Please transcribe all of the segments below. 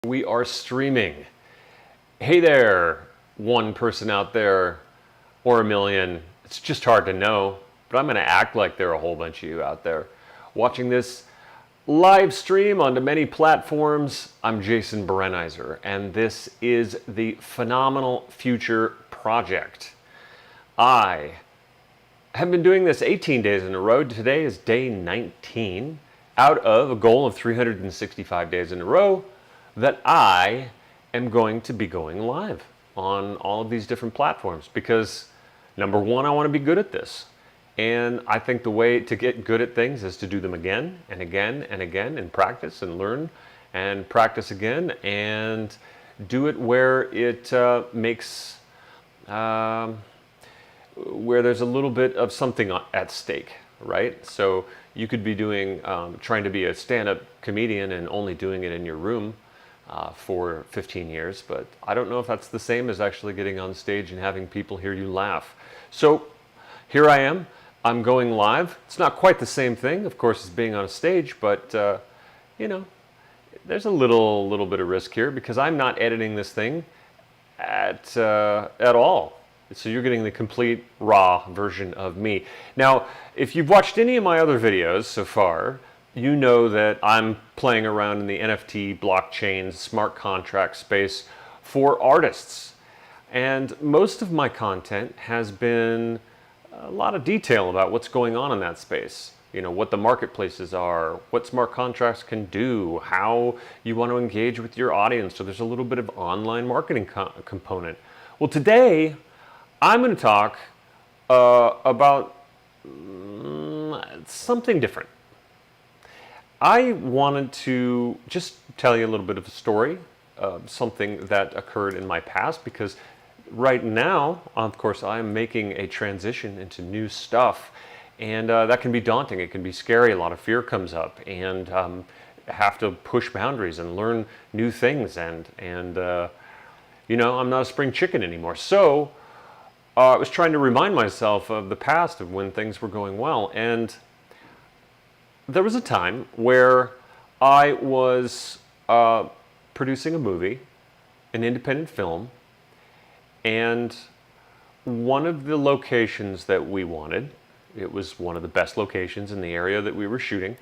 We are streaming. Hey there, one person out there, or a million. It's just hard to know, but I'm going to act like there are a whole bunch of you out there watching this live stream onto many platforms. I'm Jason Berenizer, and this is the Phenomenal Future Project. I have been doing this 18 days in a row. Today is day 19 out of a goal of 365 days in a row that I am going to be going live on all of these different platforms because number one, I want to be good at this. And I think the way to get good at things is to do them again and again and again and practice and learn and practice again and do it where it makes, where there's a little bit of something at stake, right? So you could be doing, trying to be a stand-up comedian and only doing it in your room for 15 years, but I don't know if that's the same as actually getting on stage and having people hear you laugh. So here I am. I'm going live. It's not quite the same thing, of course, as being on a stage, but you know, there's a little bit of risk here because I'm not editing this thing at all. So you're getting the complete raw version of me. Now, if you've watched any of my other videos so far, you know that I'm playing around in the NFT, blockchain, smart contract space for artists. And most of my content has been a lot of detail about what's going on in that space. You know, what the marketplaces are, what smart contracts can do, how you want to engage with your audience. So there's a little bit of online marketing component. Well, today I'm going to talk about something different. I wanted to just tell you a little bit of a story of something that occurred in my past because right now, of course, I'm making a transition into new stuff and that can be daunting. It can be scary. A lot of fear comes up and have to push boundaries and learn new things and you know, I'm not a spring chicken anymore. So I was trying to remind myself of the past of when things were going well, and there was a time where I was producing a movie, an independent film, and one of the locations that we wanted, it was one of the best locations in the area that we were shooting,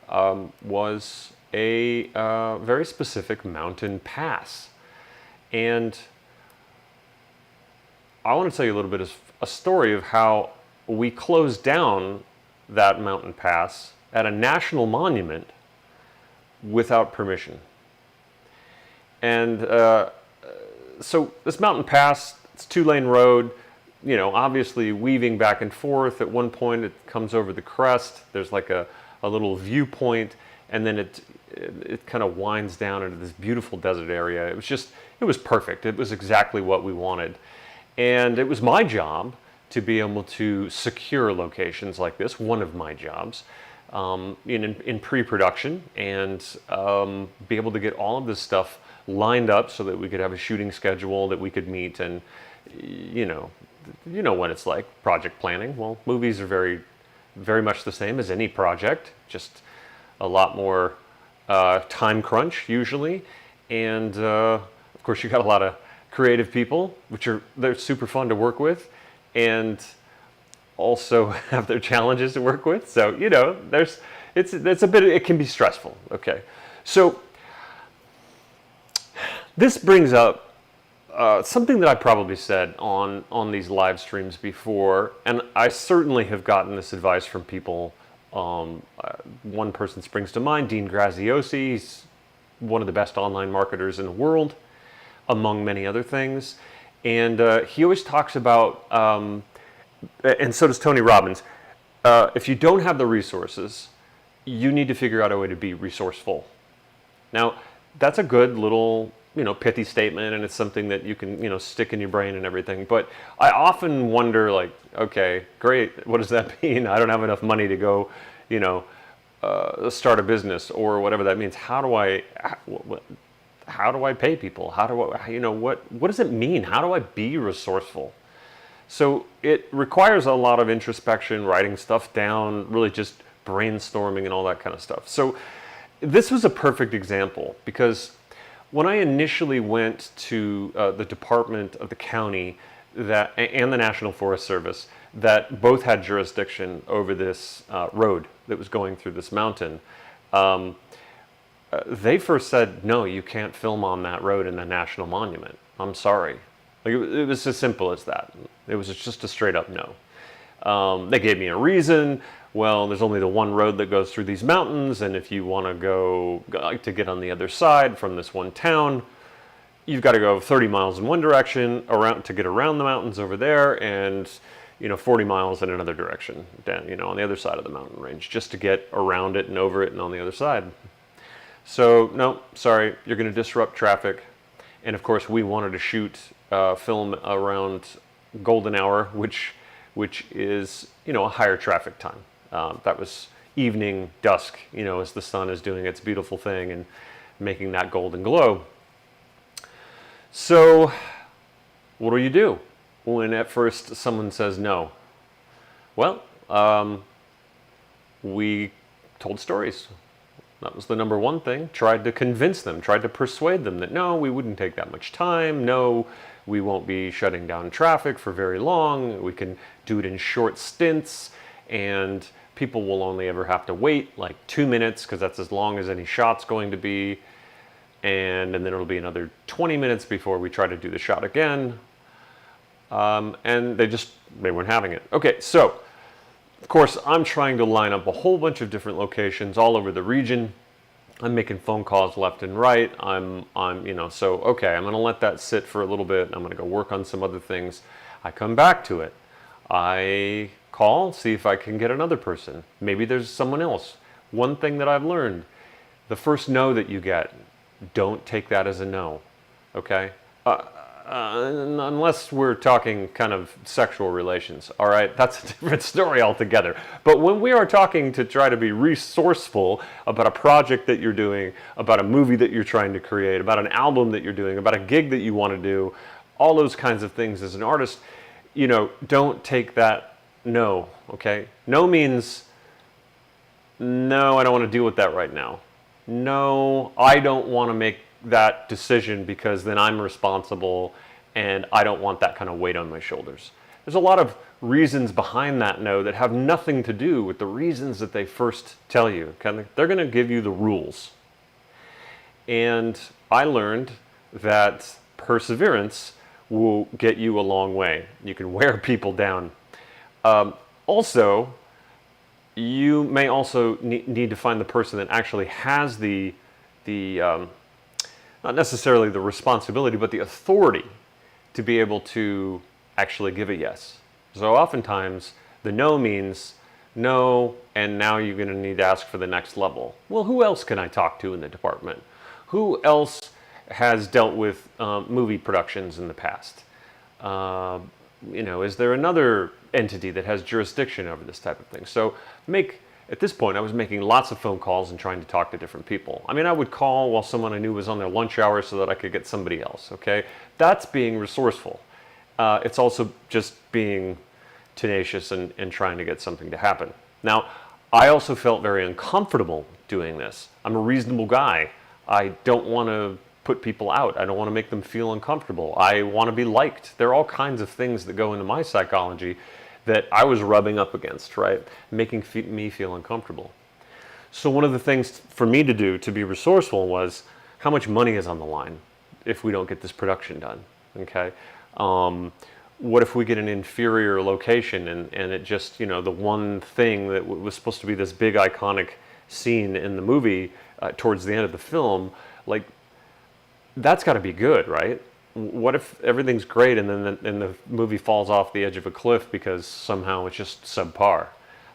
was a very specific mountain pass. And I want to tell you a little bit of a story of how we closed down that mountain pass at a national monument without permission. And so this mountain pass, it's 2-lane road, you know, obviously weaving back and forth. At one point it comes over the crest, there's like a little viewpoint, and then it kind of winds down into this beautiful desert area. It was perfect. It was exactly what we wanted. And it was my job to be able to secure locations like this, one of my jobs, in pre-production, and be able to get all of this stuff lined up so that we could have a shooting schedule that we could meet. And you know what it's like, project planning. Well, movies are very much the same as any project, just a lot more time crunch usually. And of course you got a lot of creative people, they're super fun to work with, and also have their challenges to work with. So you know, it can be stressful. Okay, so this brings up something that I probably said on these live streams before, and I certainly have gotten this advice from people. One person springs to mind, Dean Graziosi. He's one of the best online marketers in the world, among many other things. And he always talks about, and so does Tony Robbins, if you don't have the resources, you need to figure out a way to be resourceful. Now, that's a good little, you know, pithy statement, and it's something that you can, you know, stick in your brain and everything. But I often wonder, like, okay, great, what does that mean? I don't have enough money to go, you know, start a business or whatever that means. How do I pay people? How do I, you know, what does it mean? How do I be resourceful? So it requires a lot of introspection, writing stuff down, really just brainstorming and all that kind of stuff. So this was a perfect example because When I initially went to the department of the county and the National Forest Service that both had jurisdiction over this road that was going through this mountain, they first said, no, you can't film on that road in the National Monument. I'm sorry. Like it was as simple as that. It was just a straight up no. They gave me a reason. Well, there's only the one road that goes through these mountains, and if you want to go to get on the other side from this one town, you've got to go 30 miles in one direction around to get around the mountains over there, and 40 miles in another direction down, on the other side of the mountain range, just to get around it and over it and on the other side. So no, sorry, you're going to disrupt traffic. And of course, we wanted to shoot film around golden hour, which is a higher traffic time. That was evening, dusk, as the sun is doing its beautiful thing and making that golden glow. So what do you do when at first someone says no? Well, we told stories. That was the number one thing. Tried to convince them, tried to persuade them that no, we wouldn't take that much time. No, we won't be shutting down traffic for very long. We can do it in short stints, and people will only ever have to wait like 2 minutes because that's as long as any shot's going to be. And then it'll be another 20 minutes before we try to do the shot again. And they weren't having it. Okay, so of course I'm trying to line up a whole bunch of different locations all over the region. I'm making phone calls left and right. So okay, I'm gonna let that sit for a little bit. I'm gonna go work on some other things. I come back to it. I call, see if I can get another person. Maybe there's someone else. One thing that I've learned, the first no that you get, don't take that as a no, okay? Unless we're talking kind of sexual relations, all right? That's a different story altogether. But when we are talking to try to be resourceful about a project that you're doing, about a movie that you're trying to create, about an album that you're doing, about a gig that you want to do, all those kinds of things as an artist, don't take that no, okay? No means, no, I don't want to deal with that right now. No, I don't want to make that decision because then I'm responsible and I don't want that kind of weight on my shoulders. There's a lot of reasons behind that no that have nothing to do with the reasons that they first tell you. They're going to give you the rules. And I learned that perseverance will get you a long way. You can wear people down. Also, you may also need to find the person that actually has the not necessarily the responsibility, but the authority to be able to actually give a yes. So oftentimes the no means no, and now you're going to need to ask for the next level. Well, who else can I talk to in the department? Who else has dealt with movie productions in the past? Is there another entity that has jurisdiction over this type of thing? So at this point, I was making lots of phone calls and trying to talk to different people. I mean, I would call while someone I knew was on their lunch hour so that I could get somebody else, okay? That's being resourceful. It's also just being tenacious and trying to get something to happen. Now, I also felt very uncomfortable doing this. I'm a reasonable guy. I don't want to put people out. I don't want to make them feel uncomfortable. I want to be liked. There are all kinds of things that go into my psychology that I was rubbing up against, right? Making me feel uncomfortable. So one of the things for me to do to be resourceful was, how much money is on the line if we don't get this production done, okay? What if we get an inferior location and it just, the one thing that was supposed to be this big iconic scene in the movie towards the end of the film, like, that's got to be good, right? What if everything's great and then the movie falls off the edge of a cliff because somehow it's just subpar?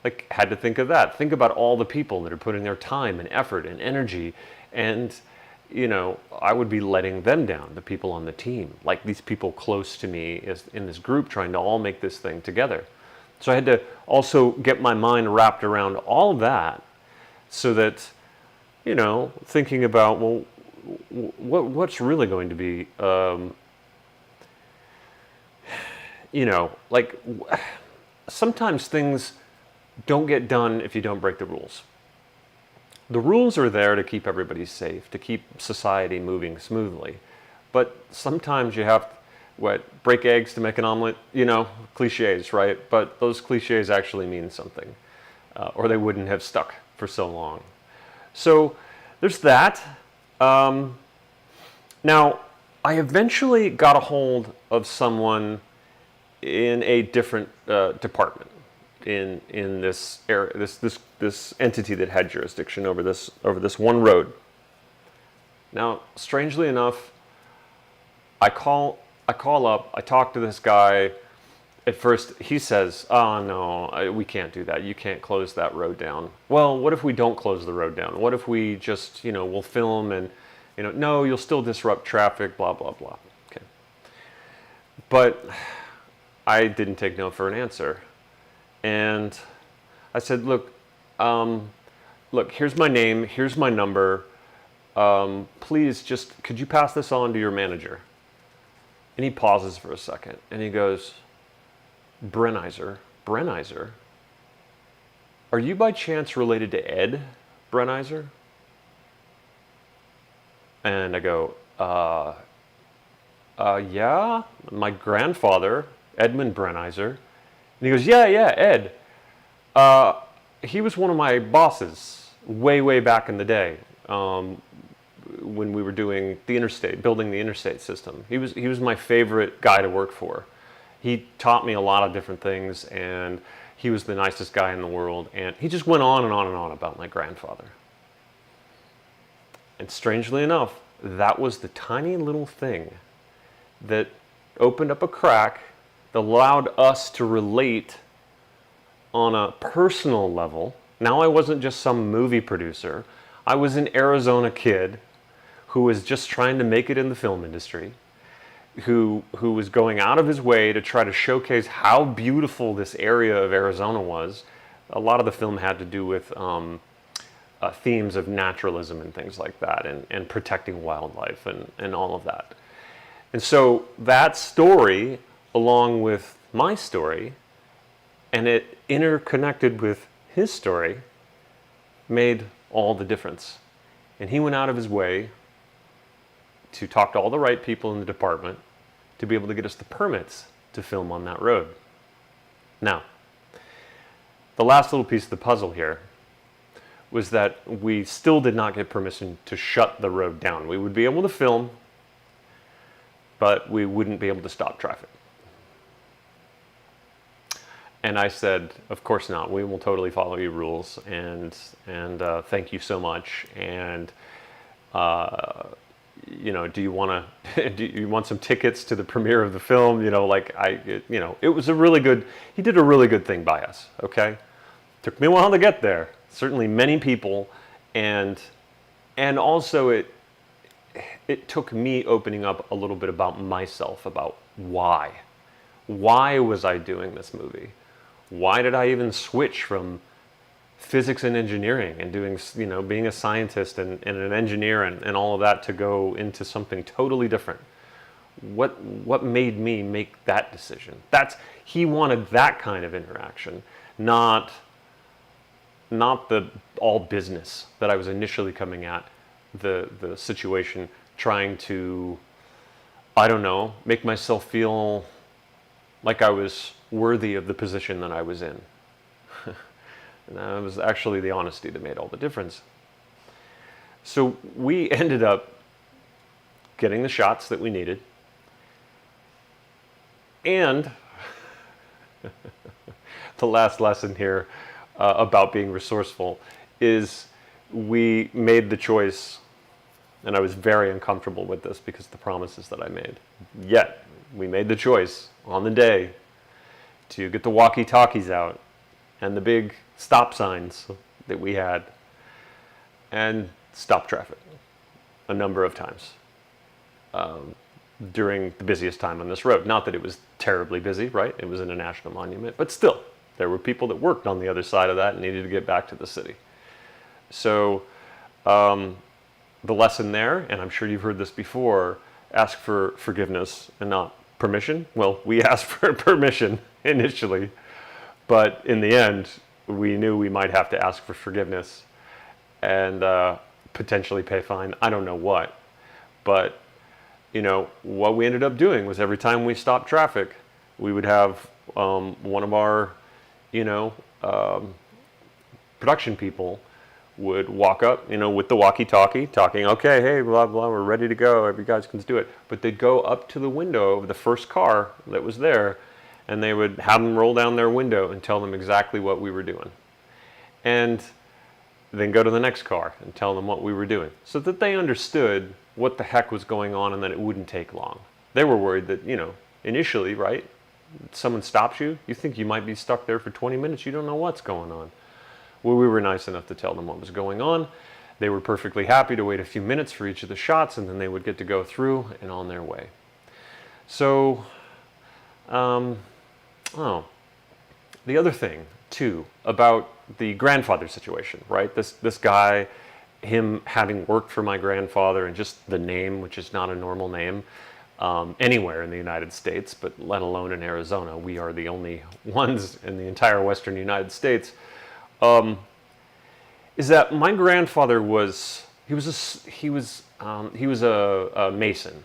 Like, had to think of that. Think about all the people that are putting their time and effort and energy, and I would be letting them down, the people on the team, like these people close to me in this group trying to all make this thing together. So I had to also get my mind wrapped around all of that so that, thinking about, well, what's really going to be, like, sometimes things don't get done if you don't break the rules. The rules are there to keep everybody safe, to keep society moving smoothly. But sometimes you have, break eggs to make an omelet, cliches, right? But those cliches actually mean something, or they wouldn't have stuck for so long. So there's that. Now, I eventually got a hold of someone in a different department in this area, this entity that had jurisdiction over this one road. Now, strangely enough, I call up, I talk to this guy. At first, he says, "Oh no, we can't do that. You can't close that road down." Well, what if we don't close the road down? What if we just, we'll film and, no, you'll still disrupt traffic, blah blah blah. Okay. But I didn't take no for an answer, and I said, "Look, here's my name, here's my number. Please, just could you pass this on to your manager?" And he pauses for a second, and he goes, Brenizer? Are you by chance related to Ed Brenizer? And I go, yeah, my grandfather, Edmund Brenizer. And he goes, yeah, Ed. He was one of my bosses way back in the day, when we were doing the interstate, building the interstate system. He was my favorite guy to work for. He taught me a lot of different things, and he was the nicest guy in the world. And he just went on and on and on about my grandfather. And strangely enough, that was the tiny little thing that opened up a crack that allowed us to relate on a personal level. Now I wasn't just some movie producer. I was an Arizona kid who was just trying to make it in the film industry, who was going out of his way to try to showcase how beautiful this area of Arizona was. A lot of the film had to do with themes of naturalism and things like that, and protecting wildlife and all of that. And so that story, along with my story, and it interconnected with his story, made all the difference. And he went out of his way to talk to all the right people in the department to be able to get us the permits to film on that road. Now, the last little piece of the puzzle here was that we still did not get permission to shut the road down. We would be able to film, but we wouldn't be able to stop traffic. And I said, of course not. We will totally follow your rules, and thank you so much. And do you want some tickets to the premiere of the film? It was a really good. He did a really good thing by us. Okay, took me a while to get there. Certainly, many people, and also it took me opening up a little bit about myself, about why was I doing this movie? Why did I even switch from physics and engineering and doing, being a scientist and an engineer and all of that to go into something totally different? What made me make that decision? He wanted that kind of interaction, not the all business that I was initially coming at the situation, trying to, I don't know, make myself feel like I was worthy of the position that I was in. And that was actually the honesty that made all the difference. So we ended up getting the shots that we needed. And the last lesson here about being resourceful is we made the choice, and I was very uncomfortable with this because of the promises that I made. Yet, we made the choice on the day to get the walkie-talkies out and the big stop signs that we had and stop traffic a number of times during the busiest time on this road. Not that it was terribly busy, right? It was in a national monument, but still, there were people that worked on the other side of that and needed to get back to the city. So the lesson there, and I'm sure you've heard this before, ask for forgiveness and not permission. Well, we asked for permission initially, but in the end, we knew we might have to ask for forgiveness. and potentially pay fine. I don't know what. But, what we ended up doing was every time we stopped traffic, we would have one of our, you know, production people would walk up, with the walkie-talkie, talking, okay, hey, blah, blah, we're ready to go. You guys can do it. But they'd go up to the window of the first car that was there, and they would have them roll down their window and tell them exactly what we were doing. And then go to the next car and tell them what we were doing, so that they understood what the heck was going on and that it wouldn't take long. They were worried that, initially, right, someone stops you, you think you might be stuck there for 20 minutes, you don't know what's going on. Well, we were nice enough to tell them what was going on. They were perfectly happy to wait a few minutes for each of the shots, and then they would get to go through and on their way. So, the other thing, too, about the grandfather situation, right? This guy, him having worked for my grandfather, and just the name, which is not a normal name anywhere in the United States, but let alone in Arizona. We are the only ones in the entire western United States. Is that my grandfather was a Mason,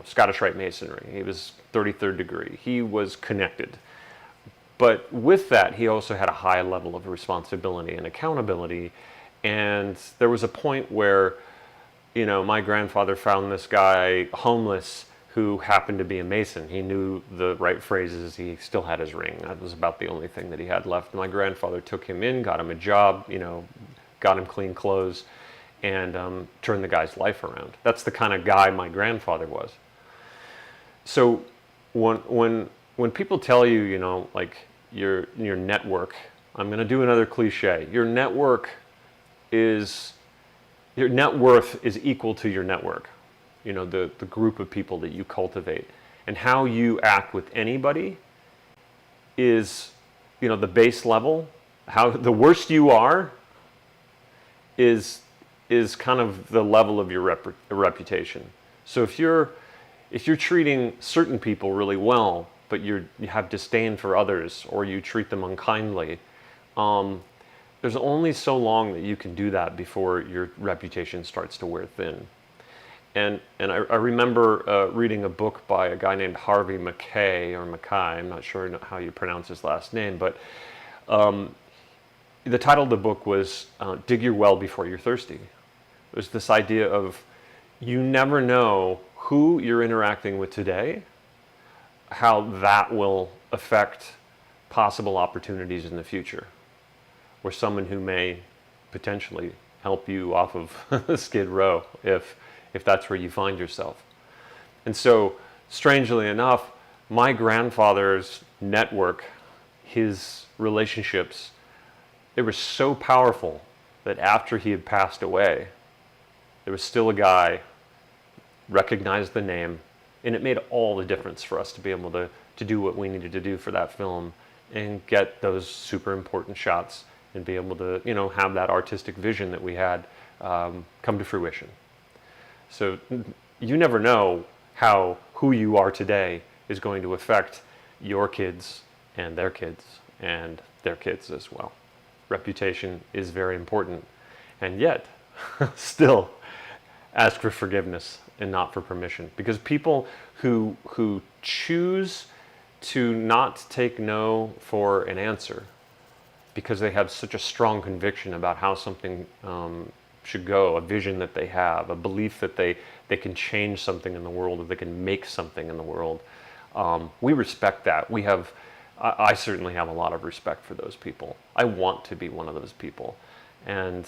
Scottish Rite Masonry. He was 33rd degree. He was connected. But with that, he also had a high level of responsibility and accountability. And there was a point where, my grandfather found this guy homeless who happened to be a Mason. He knew the right phrases. He still had his ring. That was about the only thing that he had left. My grandfather took him in, got him a job, got him clean clothes, and turned the guy's life around. That's the kind of guy my grandfather was. So when people tell you, like your network, I'm going to do another cliche. Your net worth is equal to your network. The group of people that you cultivate, and how you act with anybody is, the base level. How the worst you are is kind of the level of your reputation. So if you're treating certain people really well, but you have disdain for others, or you treat them unkindly, there's only so long that you can do that before your reputation starts to wear thin. And I remember reading a book by a guy named Harvey Mackay, I'm not sure how you pronounce his last name, but the title of the book was Dig Your Well Before You're Thirsty. It was this idea of, you never know who you're interacting with today, how that will affect possible opportunities in the future, or someone who may potentially help you off of Skid Row if that's where you find yourself. And so, strangely enough, my grandfather's network, his relationships, they were so powerful that after he had passed away, there was still a guy, recognized the name, and it made all the difference for us to be able to do what we needed to do for that film and get those super important shots and be able to, have that artistic vision that we had come to fruition. So you never know how who you are today is going to affect your kids and their kids and their kids as well. Reputation is very important, and yet still ask for forgiveness and not for permission, because people who choose to not take no for an answer because they have such a strong conviction about how something should go, a vision that they have, a belief that they can change something in the world, or they can make something in the world. We respect that. I certainly have a lot of respect for those people. I want to be one of those people. And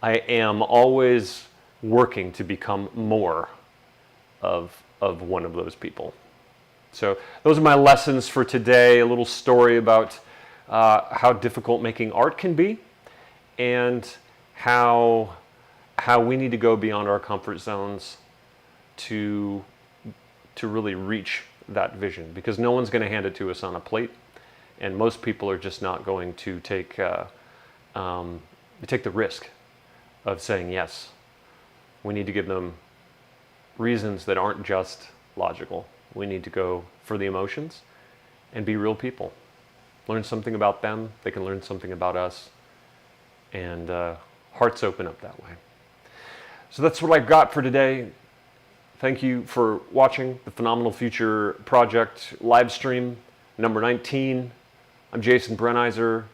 I am always working to become more of one of those people. So those are my lessons for today. A little story about how difficult making art can be, and how we need to go beyond our comfort zones to really reach that vision, because no one's going to hand it to us on a plate, and most people are just not going to take the risk of saying yes. We need to give them reasons that aren't just logical. We need to go for the emotions and be real people. Learn something about them, they can learn something about us, and hearts open up that way. So that's what I've got for today. Thank you for watching the Phenomenal Future Project live stream number 19. I'm Jason Brenizer.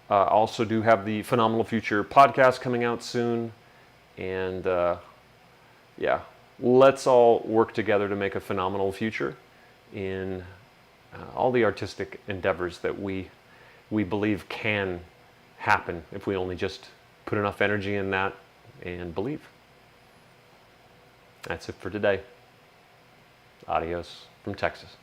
I also do have the Phenomenal Future podcast coming out soon. And yeah, let's all work together to make a phenomenal future in all the artistic endeavors that we believe can happen if we only just put enough energy in that and believe. That's it for today. Adios from Texas.